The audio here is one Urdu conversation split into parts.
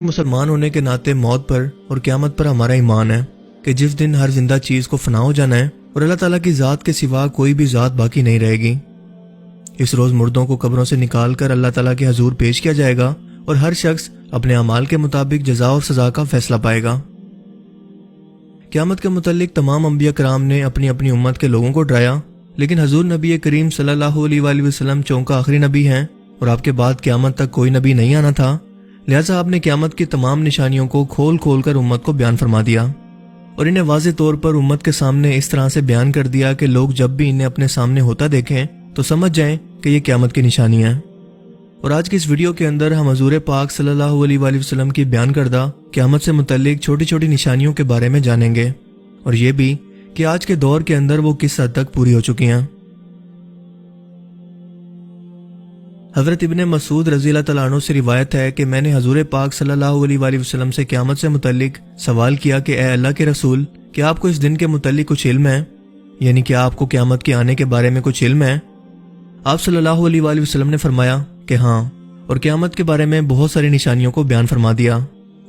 مسلمان ہونے کے ناطے موت پر اور قیامت پر ہمارا ایمان ہے کہ جس دن ہر زندہ چیز کو فنا ہو جانا ہے اور اللہ تعالیٰ کی ذات کے سوا کوئی بھی ذات باقی نہیں رہے گی۔ اس روز مردوں کو قبروں سے نکال کر اللہ تعالیٰ کے حضور پیش کیا جائے گا اور ہر شخص اپنے اعمال کے مطابق جزا اور سزا کا فیصلہ پائے گا۔ قیامت کے متعلق تمام انبیاء کرام نے اپنی اپنی امت کے لوگوں کو ڈرایا، لیکن حضور نبی کریم صلی اللہ علیہ وآلہ وسلم چونکہ آخری نبی ہیں اور آپ کے بعد قیامت تک کوئی نبی نہیں آنا تھا، لہٰذا آپ نے قیامت کی تمام نشانیوں کو کھول کھول کر امت کو بیان فرما دیا اور انہیں واضح طور پر امت کے سامنے اس طرح سے بیان کر دیا کہ لوگ جب بھی انہیں اپنے سامنے ہوتا دیکھیں تو سمجھ جائیں کہ یہ قیامت کی نشانی ہے۔ اور آج کی اس ویڈیو کے اندر ہم حضور پاک صلی اللہ علیہ وآلہ وسلم کی بیان کردہ قیامت سے متعلق چھوٹی چھوٹی نشانیوں کے بارے میں جانیں گے، اور یہ بھی کہ آج کے دور کے اندر وہ کس حد تک پوری ہو چکی ہیں۔ حضرت ابن مسعود رضی اللہ تعالیٰ عنہ سے روایت ہے کہ میں نے حضور پاک صلی اللہ علیہ وآلہ وسلم سے قیامت سے متعلق سوال کیا کہ اے اللہ کے رسول، کیا آپ کو اس دن کے متعلق کچھ علم ہے؟ یعنی کیا آپ کو قیامت کے آنے کے بارے میں کچھ علم ہے؟ آپ صلی اللہ علیہ وآلہ وسلم نے فرمایا کہ ہاں، اور قیامت کے بارے میں بہت ساری نشانیوں کو بیان فرما دیا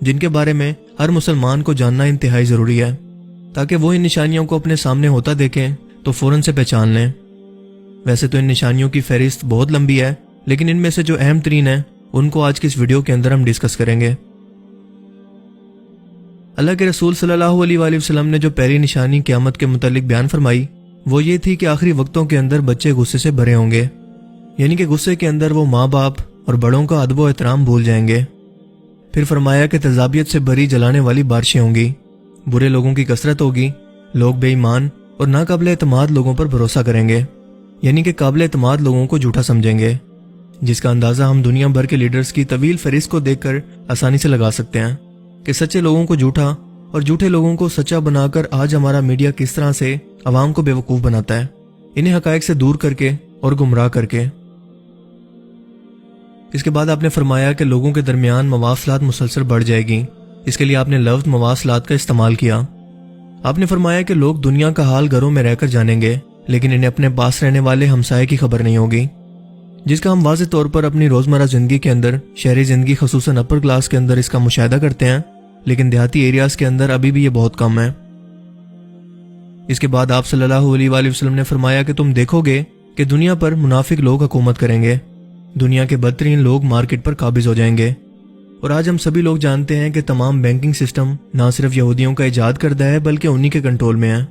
جن کے بارے میں ہر مسلمان کو جاننا انتہائی ضروری ہے تاکہ وہ ان نشانیوں کو اپنے سامنے ہوتا دیکھیں تو فوراً سے پہچان لیں۔ ویسے تو ان نشانیوں کی فہرست بہت لمبی ہے، لیکن ان میں سے جو اہم ترین ہیں ان کو آج کی اس ویڈیو کے اندر ہم ڈسکس کریں گے۔ اللہ کے رسول صلی اللہ علیہ وآلہ وسلم نے جو پہلی نشانی قیامت کے متعلق بیان فرمائی وہ یہ تھی کہ آخری وقتوں کے اندر بچے غصے سے بھرے ہوں گے، یعنی کہ غصے کے اندر وہ ماں باپ اور بڑوں کا ادب و احترام بھول جائیں گے۔ پھر فرمایا کہ تذابیت سے بھری جلانے والی بارشیں ہوں گی، برے لوگوں کی کثرت ہوگی، لوگ بے ایمان اور ناقابل اعتماد لوگوں پر بھروسہ کریں گے، یعنی کہ قابل اعتماد لوگوں کو جھوٹا سمجھیں گے، جس کا اندازہ ہم دنیا بھر کے لیڈرز کی طویل فہرست کو دیکھ کر آسانی سے لگا سکتے ہیں کہ سچے لوگوں کو جھوٹا اور جھوٹے لوگوں کو سچا بنا کر آج ہمارا میڈیا کس طرح سے عوام کو بیوقوف بناتا ہے، انہیں حقائق سے دور کر کے اور گمراہ کر کے۔ اس کے بعد آپ نے فرمایا کہ لوگوں کے درمیان مواصلات مسلسل بڑھ جائے گی، اس کے لیے آپ نے لفظ مواصلات کا استعمال کیا۔ آپ نے فرمایا کہ لوگ دنیا کا حال گھروں میں رہ کر جانیں گے، لیکن انہیں اپنے پاس رہنے والے ہمسائے کی خبر نہیں ہوگی، جس کا ہم واضح طور پر اپنی روزمرہ زندگی کے اندر، شہری زندگی خصوصاً اپر کلاس کے اندر اس کا مشاہدہ کرتے ہیں، لیکن دیہاتی ایریاز کے اندر ابھی بھی یہ بہت کم ہے۔ اس کے بعد آپ صلی اللہ علیہ وآلہ وسلم نے فرمایا کہ تم دیکھو گے کہ دنیا پر منافق لوگ حکومت کریں گے، دنیا کے بدترین لوگ مارکیٹ پر قابض ہو جائیں گے، اور آج ہم سبھی لوگ جانتے ہیں کہ تمام بینکنگ سسٹم نہ صرف یہودیوں کا ایجاد کردہ ہے بلکہ انہی کے کنٹرول میں ہے۔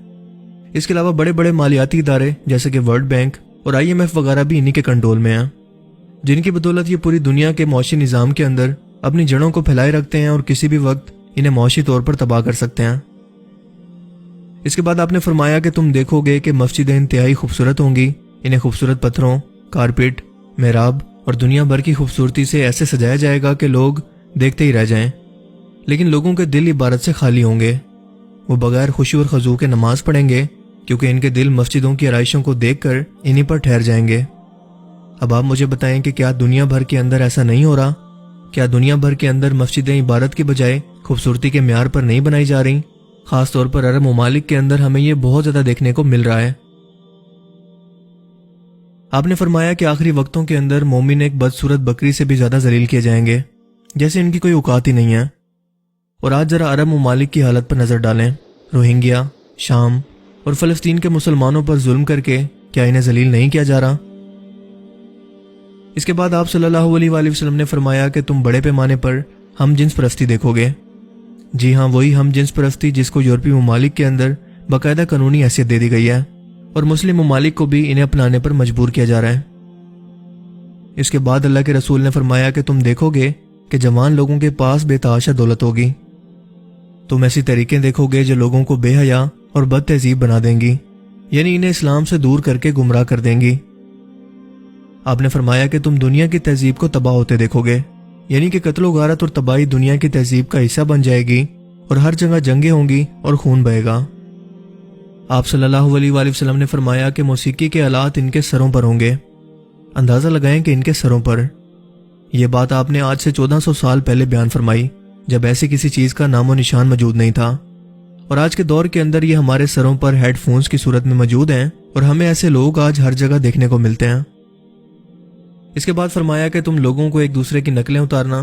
اس کے علاوہ بڑے بڑے مالیاتی ادارے جیسے کہ ورلڈ بینک اور IMF وغیرہ بھی انہی کے کنٹرول میں ہیں، جن کی بدولت یہ پوری دنیا کے معاشی نظام کے اندر اپنی جڑوں کو پھیلائے رکھتے ہیں اور کسی بھی وقت انہیں معاشی طور پر تباہ کر سکتے ہیں۔ اس کے بعد آپ نے فرمایا کہ تم دیکھو گے کہ مسجدیں انتہائی خوبصورت ہوں گی، انہیں خوبصورت پتھروں، کارپیٹ، محراب اور دنیا بھر کی خوبصورتی سے ایسے سجایا جائے گا کہ لوگ دیکھتے ہی رہ جائیں، لیکن لوگوں کے دل عبادت سے خالی ہوں گے، وہ بغیر خوشی اور خضوع کے نماز پڑھیں گے کیونکہ ان کے دل مسجدوں کی آرائشوں کو دیکھ کر انہی پر ٹھہر جائیں گے۔ اب آپ مجھے بتائیں کہ کیا دنیا بھر کے اندر ایسا نہیں ہو رہا؟ کیا دنیا بھر کے اندر مسجدیں عبادت کی بجائے خوبصورتی کے معیار پر نہیں بنائی جا رہی؟ خاص طور پر عرب ممالک کے اندر ہمیں یہ بہت زیادہ دیکھنے کو مل رہا ہے۔ آپ نے فرمایا کہ آخری وقتوں کے اندر مومن ایک بدصورت بکری سے بھی زیادہ ذلیل کیے جائیں گے، جیسے ان کی کوئی اوقات ہی نہیں ہے۔ اور آج ذرا عرب ممالک کی حالت پر نظر ڈالیں، روہنگیا، شام اور فلسطین کے مسلمانوں پر ظلم کر کے کیا انہیں ذلیل نہیں کیا جا رہا؟ اس کے بعد آپ صلی اللہ علیہ وآلہ وسلم نے فرمایا کہ تم بڑے پیمانے پر ہم جنس پرستی دیکھو گے۔ جی ہاں، وہی ہم جنس پرستی جس کو یورپی ممالک کے اندر باقاعدہ قانونی حیثیت دے دی گئی ہے اور مسلم ممالک کو بھی انہیں اپنانے پر مجبور کیا جا رہا ہے۔ اس کے بعد اللہ کے رسول نے فرمایا کہ تم دیکھو گے کہ جوان لوگوں کے پاس بے تحاشا دولت ہوگی، تم ایسی طریقیں دیکھو گے جو لوگوں کو بے حیا اور بد تہذیب بنا دیں گی، یعنی انہیں اسلام سے دور کر کے گمراہ کر دیں گی۔ آپ نے فرمایا کہ تم دنیا کی تہذیب کو تباہ ہوتے دیکھو گے، یعنی کہ قتل و غارت اور تباہی دنیا کی تہذیب کا حصہ بن جائے گی اور ہر جگہ جنگیں ہوں گی اور خون بہے گا۔ آپ صلی اللہ علیہ وآلہ وسلم نے فرمایا کہ موسیقی کے آلات ان کے سروں پر ہوں گے، اندازہ لگائیں کہ ان کے سروں پر۔ یہ بات آپ نے آج سے 1400 سال پہلے بیان فرمائی جب ایسی کسی چیز کا نام و نشان موجود نہیں تھا، اور آج کے دور کے اندر یہ ہمارے سروں پر ہیڈ فونز کی صورت میں موجود ہیں اور ہمیں ایسے لوگ آج ہر جگہ دیکھنے کو ملتے ہیں۔ اس کے بعد فرمایا کہ تم لوگوں کو ایک دوسرے کی نقلیں اتارنا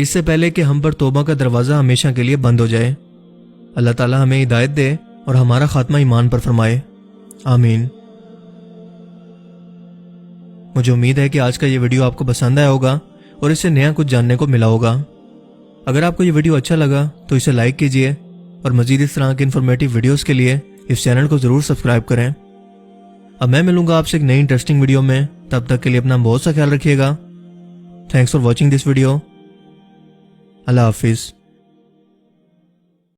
اس سے پہلے کہ ہم پر توبہ کا دروازہ ہمیشہ کے لیے بند ہو جائے۔ اللہ تعالیٰ ہمیں ہدایت دے اور ہمارا خاتمہ ایمان پر فرمائے، آمین۔ مجھے امید ہے کہ آج کا یہ ویڈیو آپ کو پسند آیا ہوگا اور اس سے نیا کچھ جاننے کو ملا ہوگا۔ اگر آپ کو یہ ویڈیو اچھا لگا تو اسے لائک کیجئے اور مزید اس طرح کے انفارمیٹیو ویڈیوز کے لیے اس چینل کو ضرور سبسکرائب کریں۔ اب میں ملوں گا آپ سے ایک نئی انٹرسٹنگ ویڈیو میں، تب تک کے لیے اپنا بہت سا خیال رکھیے گا۔ Thanks for watching this video. اللہ حافظ۔